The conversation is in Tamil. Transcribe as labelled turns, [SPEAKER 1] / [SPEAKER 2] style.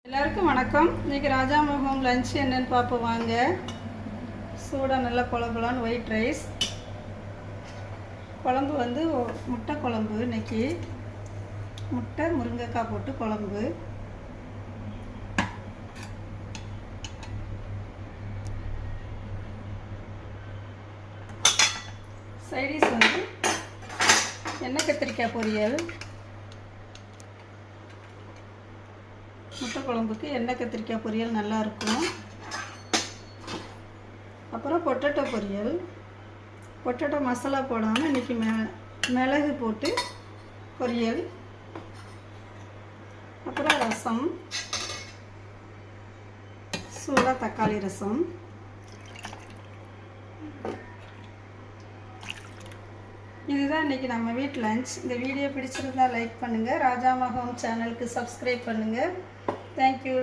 [SPEAKER 1] எல்லாருக்கும் வணக்கம். இன்றைக்கி ராஜாமகம் லஞ்ச் என்னன்னு பார்ப்போம் வாங்க. சூடாக நல்லா குழம்புலான்னு ஒயிட் ரைஸ் குழம்பு வந்து முட்டை குழம்பு. இன்றைக்கி முட்டை முருங்கைக்காய் போட்டு குழம்பு. சைடிஷ் வந்து எண்ணெய் கத்திரிக்காய் பொரியல். முட்டை குழம்புக்கு எண்ணெய் கத்திரிக்காய் பொரியல் நல்லாயிருக்கும். அப்புறம் பொட்டேட்டோ பொரியல். பொட்டேட்டோ மசாலா போடாமல் இன்றைக்கி மிளகு போட்டு பொரியல். அப்புறம் ரசம், சூடாக தக்காளி ரசம். இதுதான் இன்றைக்கி நம்ம வீட்டு லஞ்ச். இந்த வீடியோ பிடிச்சிருந்தால் லைக் பண்ணுங்கள். ராஜாமகம் சேனலுக்கு சப்ஸ்கிரைப் பண்ணுங்கள். தேங்க்யூ.